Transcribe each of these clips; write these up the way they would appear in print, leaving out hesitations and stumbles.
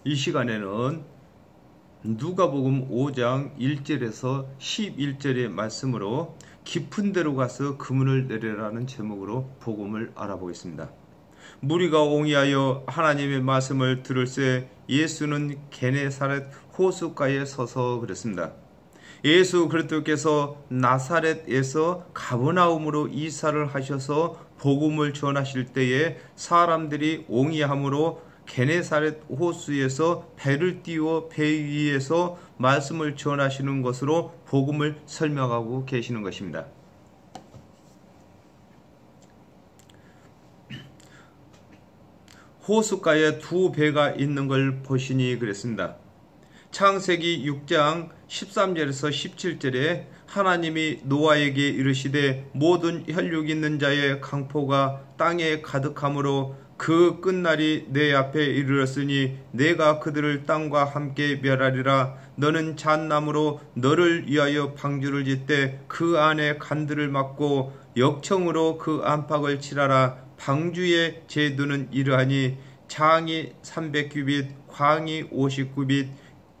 이 시간에는 누가복음 5장 1절에서 11절의 말씀으로 깊은 데로 가서 그물을 내려라는 제목으로 복음을 알아보겠습니다. 무리가 옹이하여 하나님의 말씀을 들을새 예수는 게네사렛 호숫가에 서서 그랬습니다. 예수 그리스도께서 나사렛에서 가버나움으로 이사를 하셔서 복음을 전하실 때에 사람들이 옹이함으로 게네사렛 호수에서 배를 띄워 배 위에서 말씀을 전하시는 것으로 복음을 설명하고 계시는 것입니다. 호숫가에 두 배가 있는 걸 보시니 그랬습니다. 창세기 6장 13절에서 17절에 하나님이 노아에게 이르시되 모든 혈육 있는 자의 강포가 땅에 가득함으로 그 끝날이 내 앞에 이르렀으니 내가 그들을 땅과 함께 멸하리라. 너는 잣나무로 너를 위하여 방주를 짓되 그 안에 간들을 막고 역청으로 그 안팎을 칠하라. 방주의 제도는 이러하니 장이 300규빗, 광이 50규빗,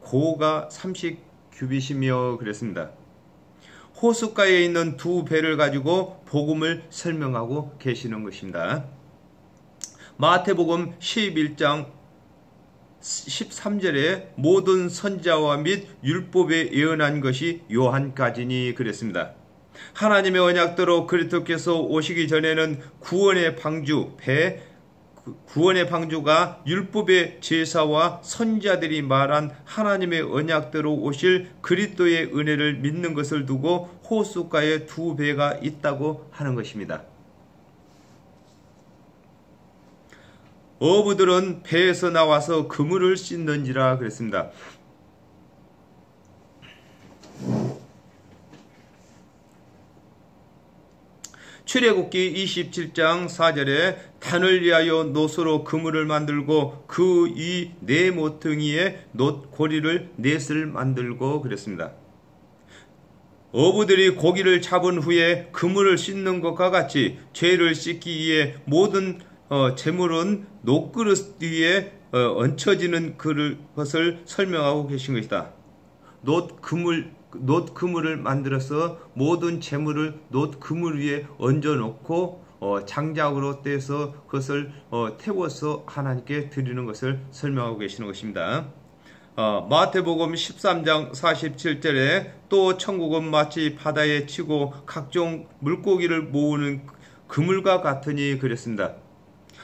고가 30규빗이며 그랬습니다. 호숫가에 있는 두 배를 가지고 복음을 설명하고 계시는 것입니다. 마태복음 11장 13절에 모든 선지자와 및 율법에 예언한 것이 요한까지니 그랬습니다. 하나님의 언약대로 그리스도께서 오시기 전에는 구원의 방주, 구원의 방주가 율법의 제사와 선지자들이 말한 하나님의 언약대로 오실 그리스도의 은혜를 믿는 것을 두고 호숫가에 두 배가 있다고 하는 것입니다. 어부들은 배에서 나와서 그물을 씻는지라 그랬습니다. 출애굽기 27장 4절에 단을 위하여 놋으로 그물을 만들고 그 위 네 모퉁이에 놋 고리를 넷을 만들고 그랬습니다. 어부들이 고기를 잡은 후에 그물을 씻는 것과 같이 죄를 씻기 위해 모든 재물은 놋그릇 위에 얹혀지는 것을 설명하고 계신 것이다. 놋 그물을 만들어서 모든 재물을 놋 그물 위에 얹어 놓고 장작으로 떼서 그것을 태워서 하나님께 드리는 것을 설명하고 계시는 것입니다. 마태복음 13장 47절에 또 천국은 마치 바다에 치고 각종 물고기를 모으는 그물과 같으니 그랬습니다.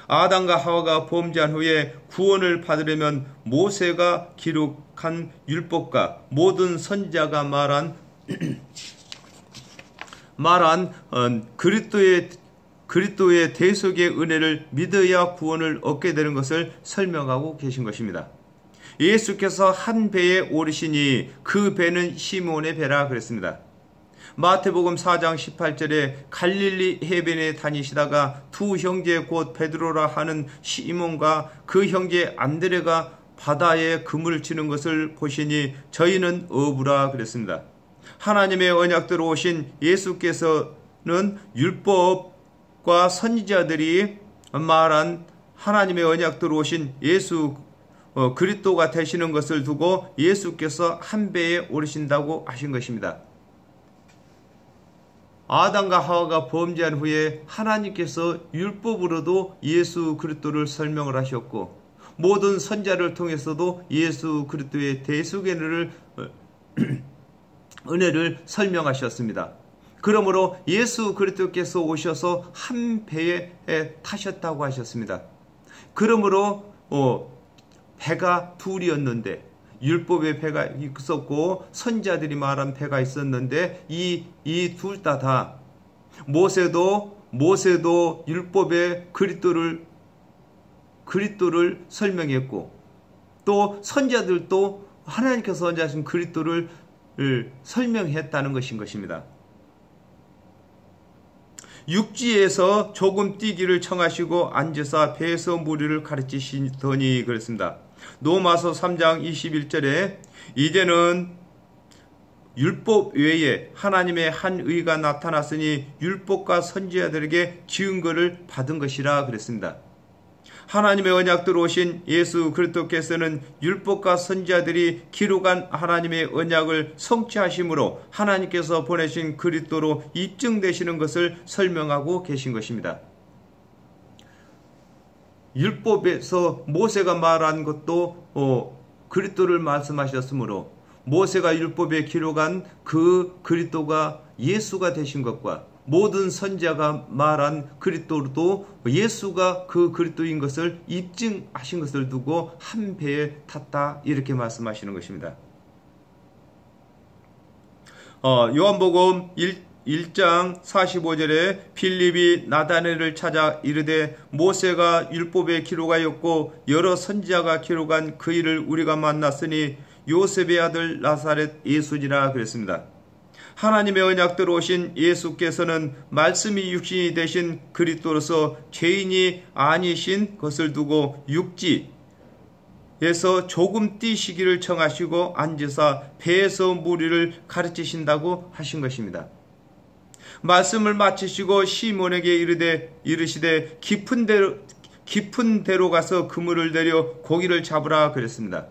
아담과 하와가 범죄한 후에 구원을 받으려면 모세가 기록한 율법과 모든 선지자가 말한 그리스도의 대속의 은혜를 믿어야 구원을 얻게 되는 것을 설명하고 계신 것입니다. 예수께서 한 배에 오르시니 그 배는 시몬의 배라 그랬습니다. 마태복음 4장 18절에 갈릴리 해변에 다니시다가 두 형제 곧 베드로라 하는 시몬과 그 형제 안드레가 바다에 그물을 치는 것을 보시니 저희는 어부라 그랬습니다. 하나님의 언약대로 오신 예수께서는 율법과 선지자들이 말한 하나님의 언약대로 오신 예수 그리스도가 되시는 것을 두고 예수께서 한 배에 오르신다고 하신 것입니다. 아담과 하와가 범죄한 후에 하나님께서 율법으로도 예수 그리스도를 설명을 하셨고 모든 선지자를 통해서도 예수 그리스도의 대속의 은혜를 설명하셨습니다. 그러므로 예수 그리스도께서 오셔서 한 배에 타셨다고 하셨습니다. 그러므로 배가 둘이었는데 율법의 배가 있었고 선지자들이 말한 배가 있었는데 이 둘 다 모세도 율법의 그리스도를 설명했고 또 선지자들도 하나님께서 선지하신 그리스도를 설명했다는 것입니다. 육지에서 조금 뛰기를 청하시고 앉으사 배에서 무리를 가르치시더니 그랬습니다. 로마서 3장 21절에 이제는 율법 외에 하나님의 한 의가 나타났으니 율법과 선지자들에게 증거를 받은 것이라 그랬습니다. 하나님의 언약대로 오신 예수 그리스도께서는 율법과 선지자들이 기록한 하나님의 언약을 성취하심으로 하나님께서 보내신 그리스도로 입증되시는 것을 설명하고 계신 것입니다. 율법에서 모세가 말한 것도 그리스도를 말씀하셨으므로 모세가 율법에 기록한 그 그리스도가 예수가 되신 것과 모든 선지자가 말한 그리스도도 예수가 그 그리스도인 것을 입증하신 것을 두고 한 배에 탔다, 이렇게 말씀하시는 것입니다. 요한복음 1장 45절에 빌립이 나다넬을 찾아 이르되 모세가 율법에 기록하였고 여러 선지자가 기록한 그 일을 우리가 만났으니 요셉의 아들 나사렛 예수니라 그랬습니다. 하나님의 언약대로 오신 예수께서는 말씀이 육신이 되신 그리스도로서 죄인이 아니신 것을 두고 육지에서 조금 뛰시기를 청하시고 앉으사 배에서 무리를 가르치신다고 하신 것입니다. 말씀을 마치시고 시몬에게 이르시되 깊은 데로 가서 그물을 내려 고기를 잡으라 그랬습니다.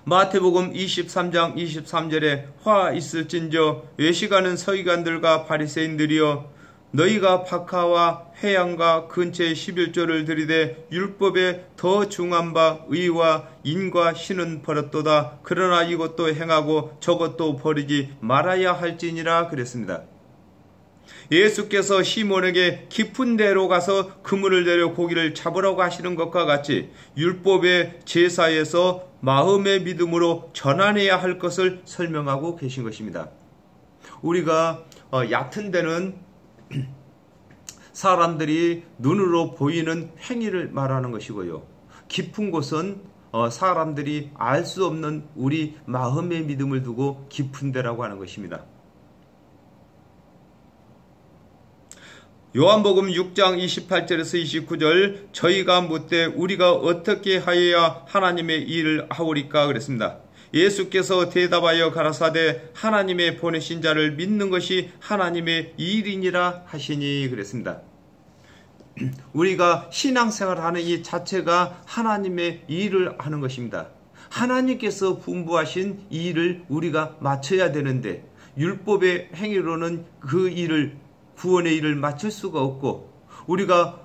마태복음 23장 23절에 화 있을진저 외식하는 서기관들과 바리새인들이여 너희가 박하와 회양과 근처에 11조를 들이되 율법에 더 중한 바 의와 인과 신은 버렸도다. 그러나 이것도 행하고 저것도 버리지 말아야 할지니라 그랬습니다. 예수께서 시몬에게 깊은 데로 가서 그물을 내려 고기를 잡으라고 하시는 것과 같이 율법의 제사에서 마음의 믿음으로 전환해야 할 것을 설명하고 계신 것입니다. 우리가 얕은 데는 사람들이 눈으로 보이는 행위를 말하는 것이고요. 깊은 곳은 사람들이 알 수 없는 우리 마음의 믿음을 두고 깊은 데라고 하는 것입니다. 요한복음 6장 28절에서 29절 저희가 묻되 우리가 어떻게 하여야 하나님의 일을 하오리까 그랬습니다. 예수께서 대답하여 가라사대 하나님의 보내신 자를 믿는 것이 하나님의 일이니라 하시니 그랬습니다. 우리가 신앙생활을 하는 이 자체가 하나님의 일을 하는 것입니다. 하나님께서 분부하신 이 일을 우리가 마쳐야 되는데 율법의 행위로는 그 일을 구원의 일을 마칠 수가 없고 우리가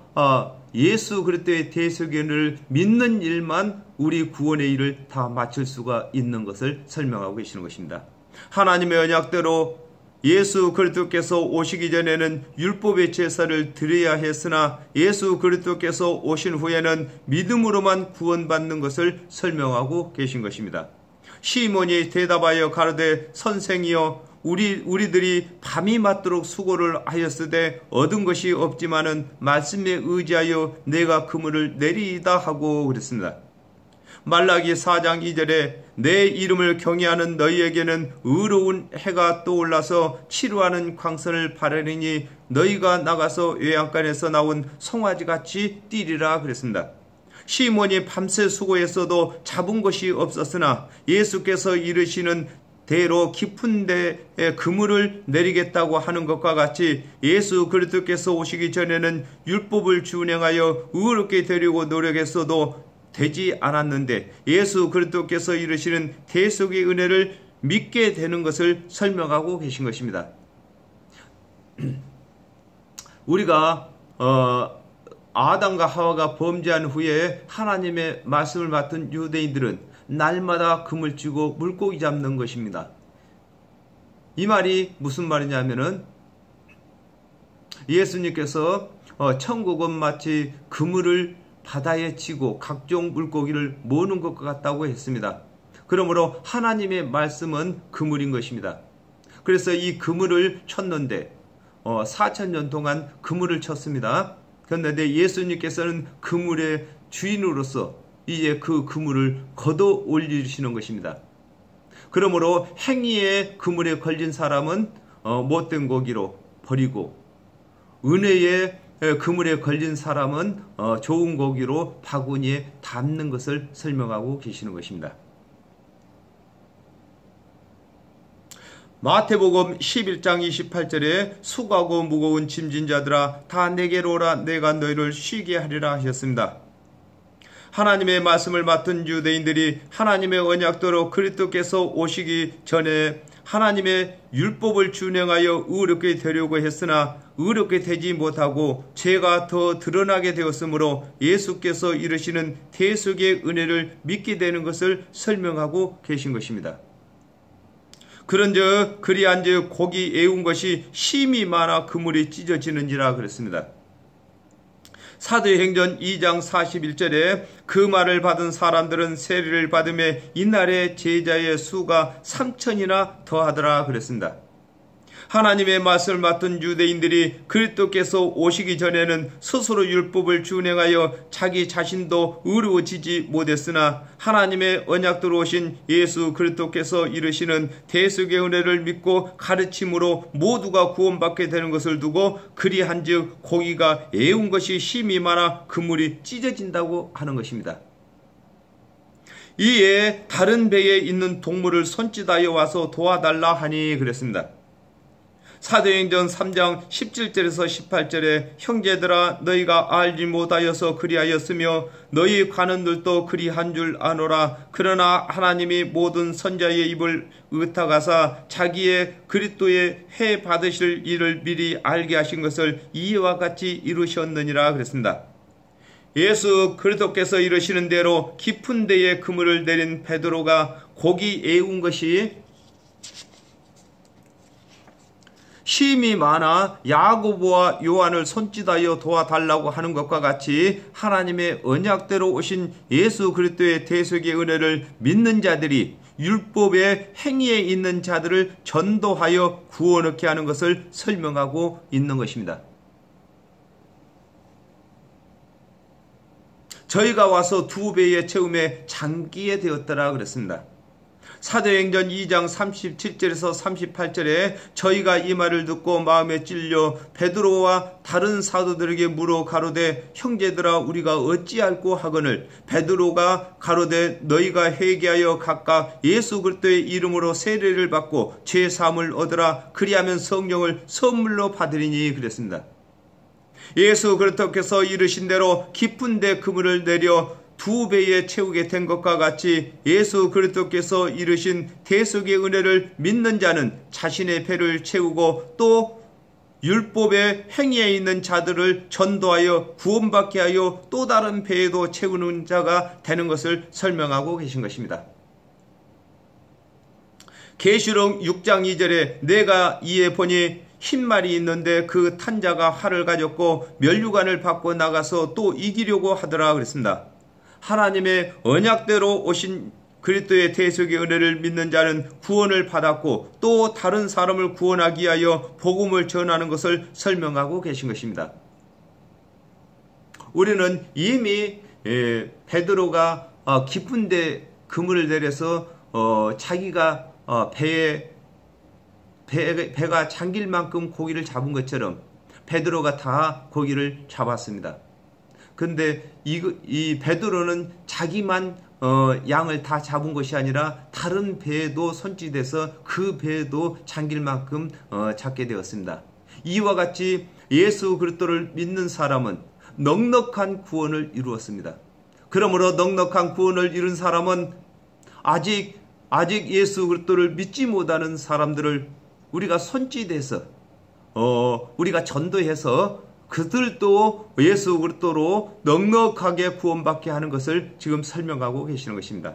예수 그리스도의 대속연을 믿는 일만 우리 구원의 일을 다 마칠 수가 있는 것을 설명하고 계시는 것입니다. 하나님의 언약대로 예수 그리스도께서 오시기 전에는 율법의 제사를 드려야 했으나 예수 그리스도께서 오신 후에는 믿음으로만 구원받는 것을 설명하고 계신 것입니다. 시몬이 대답하여 가로되 선생이여 우리들이 밤이 맞도록 수고를 하였으되 얻은 것이 없지만은 말씀에 의지하여 내가 그물을 내리이다 하고 그랬습니다. 말라기 4장 2절에 내 이름을 경외하는 너희에게는 의로운 해가 떠올라서 치루하는 광선을 바라리니 너희가 나가서 외양간에서 나온 송아지같이 뛰리라 그랬습니다. 시몬이 밤새 수고했어도 잡은 것이 없었으나 예수께서 이르시는 대로 깊은 데에 그물을 내리겠다고 하는 것과 같이 예수 그리스도께서 오시기 전에는 율법을 준행하여 의롭게 되려고 노력했어도 되지 않았는데 예수 그리스도께서 이르시는 대속의 은혜를 믿게 되는 것을 설명하고 계신 것입니다. 우리가 아담과 하와가 범죄한 후에 하나님의 말씀을 맡은 유대인들은 날마다 금을 쥐고 물고기 잡는 것입니다. 이 말이 무슨 말이냐면은 예수님께서 천국은 마치 그물을 바다에 치고 각종 물고기를 모으는 것과 같다고 했습니다. 그러므로 하나님의 말씀은 그물인 것입니다. 그래서 이 그물을 쳤는데 4,000년 동안 그물을 쳤습니다. 그런데 예수님께서는 그물의 주인으로서 이제 그 그물을 걷어 올리시는 것입니다. 그러므로 행위의 그물에 걸린 사람은 못된 고기로 버리고 은혜의 그물에 걸린 사람은 좋은 고기로 바구니에 담는 것을 설명하고 계시는 것입니다. 마태복음 11장 28절에 수고하고 무거운 짐진 자들아 다 내게로 오라 내가 너희를 쉬게 하리라 하셨습니다. 하나님의 말씀을 맡은 유대인들이 하나님의 언약대로 그리스도께서 오시기 전에 하나님의 율법을 준행하여 의롭게 되려고 했으나 의롭게 되지 못하고 죄가 더 드러나게 되었으므로 예수께서 이르시는 대속의 은혜를 믿게 되는 것을 설명하고 계신 것입니다. 그런즉 그리한즉 곡이 애운 것이 심이 많아 그물이 찢어지는지라 그랬습니다. 사도행전 2장 41절에 그 말을 받은 사람들은 세례를 받음에 이날의 제자의 수가 3,000이나 더하더라 그랬습니다. 하나님의 말씀을 맡은 유대인들이 그리스도께서 오시기 전에는 스스로 율법을 준행하여 자기 자신도 의로워지지 못했으나 하나님의 언약대로 오신 예수 그리스도께서 이르시는 대속의 은혜를 믿고 가르침으로 모두가 구원받게 되는 것을 두고 그리한즉 고기가 애운 것이 심이 많아 그물이 찢어진다고 하는 것입니다. 이에 다른 배에 있는 동물을 손짓하여 와서 도와달라 하니 그랬습니다. 사도행전 3장 17절에서 18절에 형제들아 너희가 알지 못하여서 그리하였으며 너희 관원들도 그리한 줄 아노라. 그러나 하나님이 모든 선자의 입을 의탁하사 자기의 그리스도의 해 받으실 일을 미리 알게 하신 것을 이와 같이 이루셨느니라 그랬습니다. 예수 그리스도께서 이르시는 대로 깊은 데에 그물을 내린 베드로가 곡이 애운 것이 심이 많아 야고보와 요한을 손짓하여 도와달라고 하는 것과 같이 하나님의 언약대로 오신 예수 그리스도의 대속의 은혜를 믿는 자들이 율법의 행위에 있는 자들을 전도하여 구원 얻게 하는 것을 설명하고 있는 것입니다. 저희가 와서 2배의 채움에 잠기게 되었더라 그랬습니다. 사도행전 2장 37절에서 38절에 저희가 이 말을 듣고 마음에 찔려 베드로와 다른 사도들에게 물어 가로되 형제들아 우리가 어찌할꼬 하거늘 베드로가 가로되 너희가 회개하여 각각 예수 그리스도의 이름으로 세례를 받고 죄 사함을 얻으라 그리하면 성령을 선물로 받으리니 그랬습니다. 예수 그리스도께서 이르신 대로 깊은 데 그물을 내려 2배에 채우게 된 것과 같이 예수 그리스도께서 이르신 대속의 은혜를 믿는 자는 자신의 배를 채우고 또 율법의 행위에 있는 자들을 전도하여 구원받게 하여 또 다른 배에도 채우는 자가 되는 것을 설명하고 계신 것입니다. 계시록 6장 2절에 내가 이에 보니 흰 말이 있는데 그 탄 자가 활을 가졌고 면류관을 받고 나가서 또 이기려고 하더라 그랬습니다. 하나님의 언약대로 오신 그리스도의 대속의 은혜를 믿는 자는 구원을 받았고 또 다른 사람을 구원하기 위하여 복음을 전하는 것을 설명하고 계신 것입니다. 우리는 이미 베드로가 깊은 데 그물을 내려서 자기가 배가 잠길 만큼 고기를 잡은 것처럼 베드로가 다 고기를 잡았습니다. 근데 이 베드로는 자기만 양을 다 잡은 것이 아니라 다른 배에도 손짓해서 그 배에도 잠길 만큼 잡게 되었습니다. 이와 같이 예수 그리스도를 믿는 사람은 넉넉한 구원을 이루었습니다. 그러므로 넉넉한 구원을 이룬 사람은 아직 예수 그리스도를 믿지 못하는 사람들을 우리가 손짓해서 우리가 전도해서 그들도 예수 그리스도로 넉넉하게 구원받게 하는 것을 지금 설명하고 계시는 것입니다.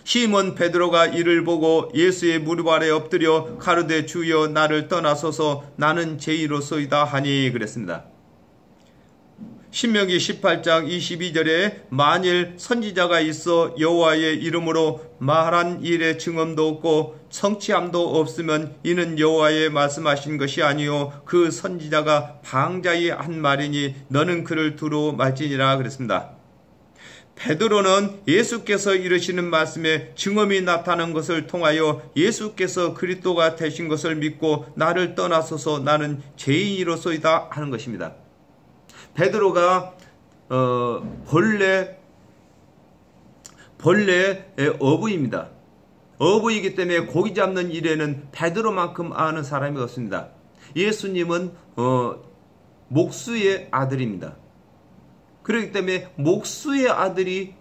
시몬 베드로가 이를 보고 예수의 무릎 아래 엎드려 가로되 주여 나를 떠나소서 나는 죄인으로소이다 하니 그랬습니다. 신명기 18장 22절에 만일 선지자가 있어 여호와의 이름으로 말한 일에 증언도 없고 성취함도 없으면 이는 여호와의 말씀하신 것이 아니요 그 선지자가 방자히 한 말이니 너는 그를 두루 말지니라 그랬습니다. 베드로는 예수께서 이르시는 말씀에 증언이 나타난 것을 통하여 예수께서 그리스도가 되신 것을 믿고 나를 떠나소서 나는 죄인이로소이다 하는 것입니다. 베드로가 본래 어부입니다. 어부이기 때문에 고기 잡는 일에는 베드로만큼 아는 사람이 없습니다. 예수님은 목수의 아들입니다. 그렇기 때문에 목수의 아들이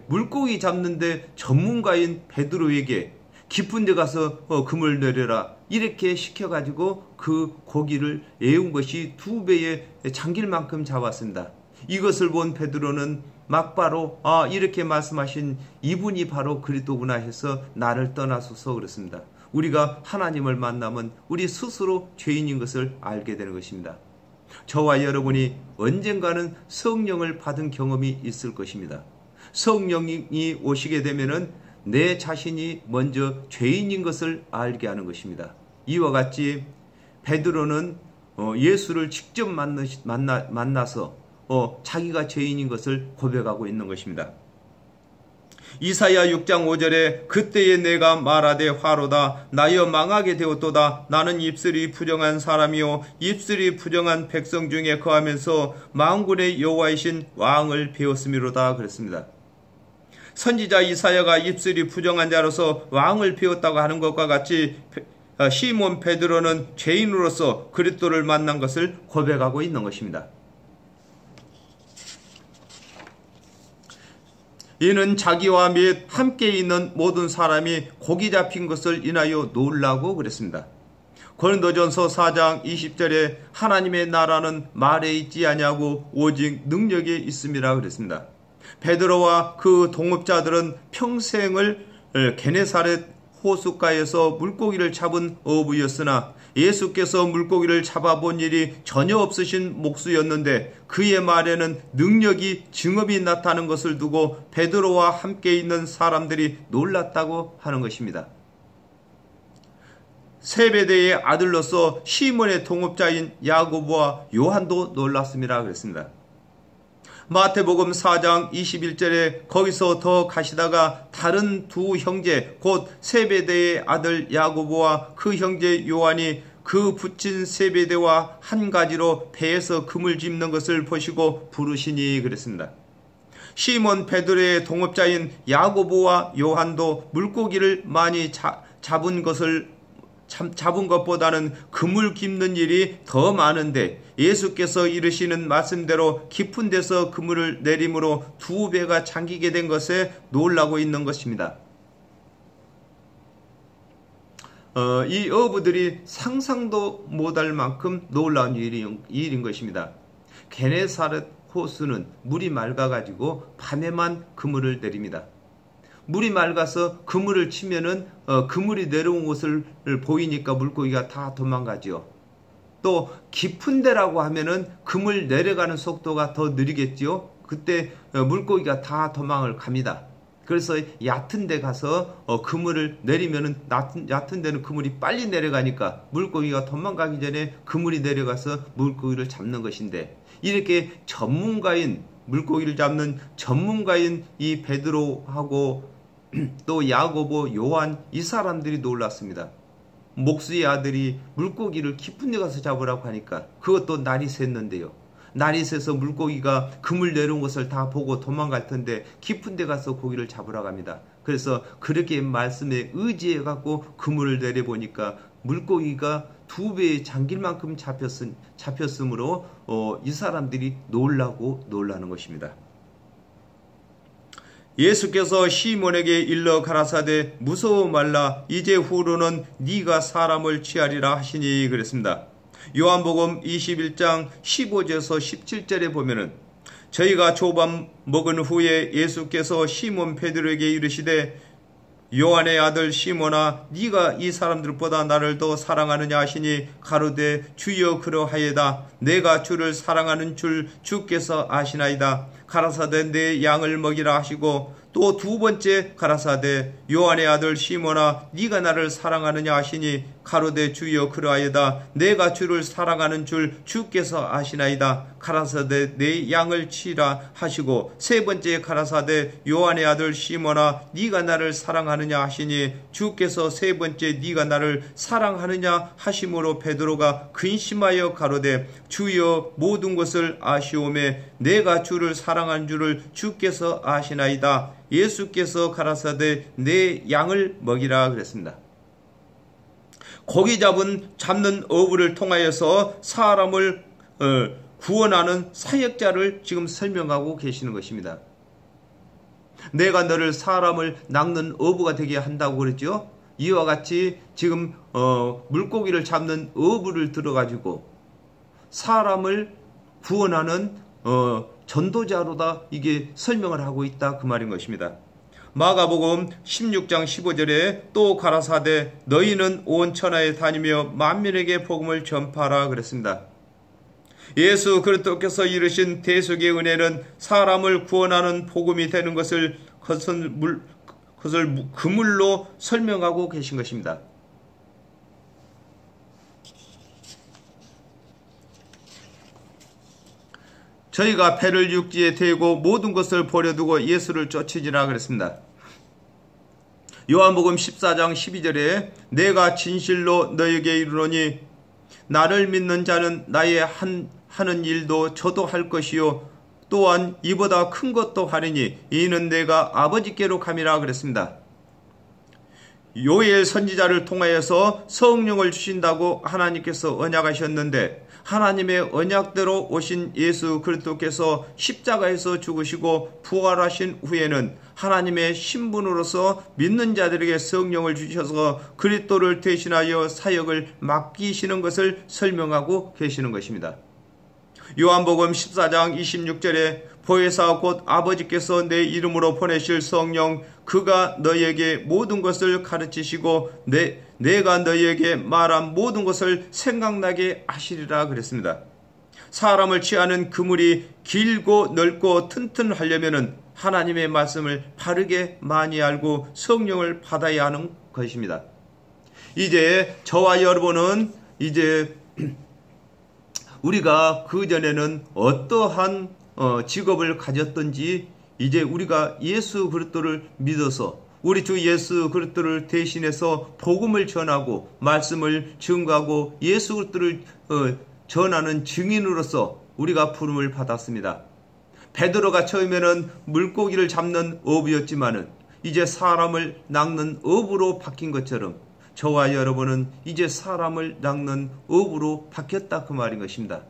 물고기 잡는데 전문가인 베드로에게 깊은 데 가서 그물 내려라 이렇게 시켜가지고 그 고기를 애운 것이 2배의 장길만큼 잡았습니다. 이것을 본 베드로는 막바로 이렇게 말씀하신 이분이 바로 그리스도구나 해서 나를 떠나소서 그랬습니다. 우리가 하나님을 만나면 우리 스스로 죄인인 것을 알게 되는 것입니다. 저와 여러분이 언젠가는 성령을 받은 경험이 있을 것입니다. 성령이 오시게 되면은 내 자신이 먼저 죄인인 것을 알게 하는 것입니다. 이와 같이 베드로는 예수를 직접 만나서 자기가 죄인인 것을 고백하고 있는 것입니다. 이사야 6장 5절에 그때에 내가 말하되 화로다 나여 망하게 되었도다 나는 입술이 부정한 사람이요 입술이 부정한 백성 중에 거하면서 만군의 여호와이신 왕을 배웠음이로다 그랬습니다. 선지자 이사야가 입술이 부정한 자로서 왕을 배웠다고 하는 것과 같이 시몬 베드로는 죄인으로서 그리스도를 만난 것을 고백하고 있는 것입니다. 이는 자기와 및 함께 있는 모든 사람이 고기 잡힌 것을 인하여 놀라고 그랬습니다. 고린도전서 4장 20절에 하나님의 나라는 말에 있지 아니하고 오직 능력에 있음이라 그랬습니다. 베드로와 그 동업자들은 평생을 게네사렛 호숫가에서 물고기를 잡은 어부였으나 예수께서 물고기를 잡아본 일이 전혀 없으신 목수였는데 그의 말에는 능력이 증업이 나타나는 것을 두고 베드로와 함께 있는 사람들이 놀랐다고 하는 것입니다. 세베대의 아들로서 시몬의 동업자인 야고보와 요한도 놀랐음이라 그랬습니다. 마태복음 4장 21절에 거기서 더 가시다가 다른 두 형제 곧 세베대의 아들 야고보와 그 형제 요한이 그 붙인 세베대와 한 가지로 배에서 금을 짚는 것을 보시고 부르시니 그랬습니다. 시몬 베드로의 동업자인 야고보와 요한도 물고기를 많이 잡은 것보다는 그물 깁는 일이 더 많은데 예수께서 이르시는 말씀대로 깊은 데서 그물을 내림으로 2배가 잠기게 된 것에 놀라고 있는 것입니다. 이 어부들이 상상도 못할 만큼 놀라운 일인 것입니다. 게네사렛 호수는 물이 맑아가지고 밤에만 그물을 내립니다. 물이 맑아서 그물을 치면은 그물이 내려온 것을 보이니까 물고기가 다 도망가죠. 또 깊은 데라고 하면은 그물 내려가는 속도가 더 느리겠지요. 그때 물고기가 다 도망을 갑니다. 그래서 얕은 데 가서 그물을 내리면은 얕은 데는 그물이 빨리 내려가니까 물고기가 도망가기 전에 그물이 내려가서 물고기를 잡는 것인데 이렇게 물고기를 잡는 전문가인 이 베드로하고 또 야고보, 요한 이 사람들이 놀랐습니다. 목수의 아들이 물고기를 깊은 데 가서 잡으라고 하니까 그것도 날이 샜는데요. 날이 새서 물고기가 그물 내려온 것을 다 보고 도망갈 텐데 깊은 데 가서 고기를 잡으라고 합니다. 그래서 그렇게 말씀에 의지해 갖고 그물을 내려보니까 물고기가 2배의 장길만큼 잡혔으므로 이 사람들이 놀라는 것입니다. 예수께서 시몬에게 일러 가라사대 무서워 말라 이제 후로는 네가 사람을 취하리라 하시니 그랬습니다. 요한복음 21장 15절에서 17절에 보면은 저희가 조밥 먹은 후에 예수께서 시몬 베드로에게 이르시되 요한의 아들 시몬아 네가 이 사람들보다 나를 더 사랑하느냐 하시니 가로되 주여 그러하여다 내가 주를 사랑하는 줄 주께서 아시나이다. 가라사대 내 양을 먹이라 하시고 또 2번째 가라사대 요한의 아들 시몬아 네가 나를 사랑하느냐 하시니 가로되 주여 그러하여다. 내가 주를 사랑하는 줄 주께서 아시나이다. 가라사대 내 양을 치라 하시고 세 번째 가라사대 요한의 아들 시몬아 네가 나를 사랑하느냐 하시니 주께서 세 번째 네가 나를 사랑하느냐 하심으로 베드로가 근심하여 가로되 주여 모든 것을 아시오매 내가 주를 사랑한 줄을 주께서 아시나이다. 예수께서 가라사대 내 양을 먹이라 그랬습니다. 고기 잡는 어부를 통하여서 사람을 구원하는 사역자를 지금 설명하고 계시는 것입니다. 내가 너를 사람을 낚는 어부가 되게 한다고 그랬죠. 이와 같이 지금 물고기를 잡는 어부를 들어가지고 사람을 구원하는 전도자로다 이게 설명을 하고 있다 그 말인 것입니다. 마가복음 16장 15절에 또 가라사대 너희는 온 천하에 다니며 만민에게 복음을 전파하라 그랬습니다. 예수 그리스도께서 이르신 대속의 은혜는 사람을 구원하는 복음이 되는 것을 그물로 설명하고 계신 것입니다. 저희가 배를 육지에 대고 모든 것을 버려두고 예수를 쫓으니라 그랬습니다. 요한복음 14장 12절에 내가 진실로 너에게 이르노니 나를 믿는 자는 나의 하는 일도 저도 할 것이요 또한 이보다 큰 것도 하리니 이는 내가 아버지께로 감이라 그랬습니다. 요엘 선지자를 통하여서 성령을 주신다고 하나님께서 언약하셨는데 하나님의 언약대로 오신 예수 그리스도께서 십자가에서 죽으시고 부활하신 후에는 하나님의 신분으로서 믿는 자들에게 성령을 주셔서 그리스도를 대신하여 사역을 맡기시는 것을 설명하고 계시는 것입니다. 요한복음 14장 26절에 보혜사 곧 아버지께서 내 이름으로 보내실 성령 그가 너희에게 모든 것을 가르치시고 내가 너희에게 말한 모든 것을 생각나게 하시리라 그랬습니다. 사람을 취하는 그물이 길고 넓고 튼튼하려면 하나님의 말씀을 바르게 많이 알고 성령을 받아야 하는 것입니다. 이제 저와 여러분은 이제 우리가 그전에는 어떠한 직업을 가졌던지 이제 우리가 예수 그리스도를 믿어서 우리 주 예수 그리스도를 대신해서 복음을 전하고 말씀을 증거하고 예수 그리스도를 전하는 증인으로서 우리가 부름을 받았습니다. 베드로가 처음에는 물고기를 잡는 어부였지만은 이제 사람을 낚는 어부로 바뀐 것처럼 저와 여러분은 이제 사람을 낚는 어부로 바뀌었다 그 말인 것입니다.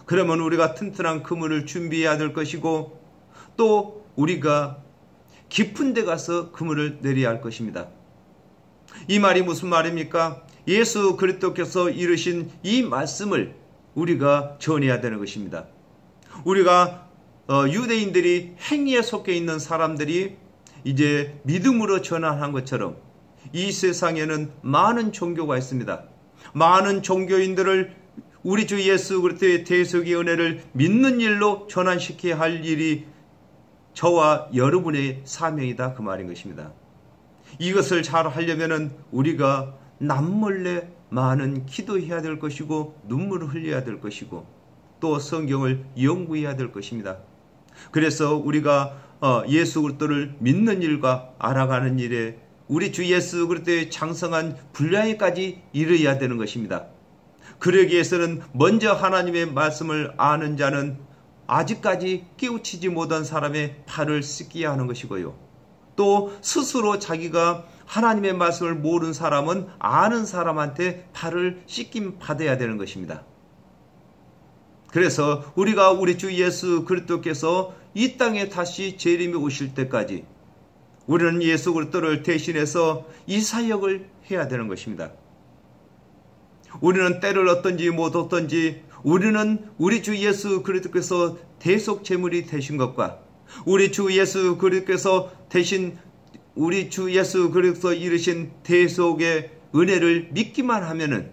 그러면 우리가 튼튼한 그물을 준비해야 될 것이고 또 우리가 깊은 데 가서 그물을 내려야 할 것입니다. 이 말이 무슨 말입니까? 예수 그리스도께서 이르신 이 말씀을 우리가 전해야 되는 것입니다. 우리가 유대인들이 행위에 속해 있는 사람들이 이제 믿음으로 전환한 것처럼 이 세상에는 많은 종교가 있습니다. 많은 종교인들을 우리 주 예수 그리스도의 대속의 은혜를 믿는 일로 전환시켜야 할 일이 저와 여러분의 사명이다 그 말인 것입니다. 이것을 잘 하려면 우리가 남몰래 많은 기도해야 될 것이고 눈물을 흘려야 될 것이고 또 성경을 연구해야 될 것입니다. 그래서 우리가 예수 그리스도를 믿는 일과 알아가는 일에 우리 주 예수 그리스도의 장성한 분량에까지 이르러야 되는 것입니다. 그러기 위해서는 먼저 하나님의 말씀을 아는 자는 아직까지 깨우치지 못한 사람의 발을 씻기야 하는 것이고요. 또 스스로 자기가 하나님의 말씀을 모르는 사람은 아는 사람한테 발을 씻김 받아야 되는 것입니다. 그래서 우리가 우리 주 예수 그리스도께서 이 땅에 다시 재림이 오실 때까지 우리는 예수 그리스도를 대신해서 이 사역을 해야 되는 것입니다. 우리는 때를 얻든지 못 얻든지 우리는 우리 주 예수 그리스도께서 대속 제물이 되신 것과 우리 주 예수 그리스도께서 대신 우리 주 예수 그리스도 이르신 대속의 은혜를 믿기만 하면은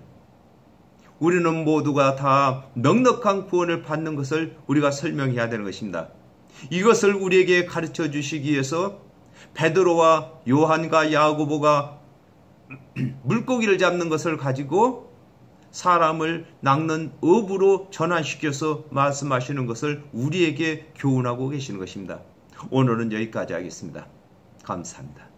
우리는 모두가 다 넉넉한 구원을 받는 것을 우리가 설명해야 되는 것입니다. 이것을 우리에게 가르쳐 주시기 위해서 베드로와 요한과 야고보가 물고기를 잡는 것을 가지고 사람을 낚는 업으로 전환시켜서 말씀하시는 것을 우리에게 교훈하고 계시는 것입니다. 오늘은 여기까지 하겠습니다. 감사합니다.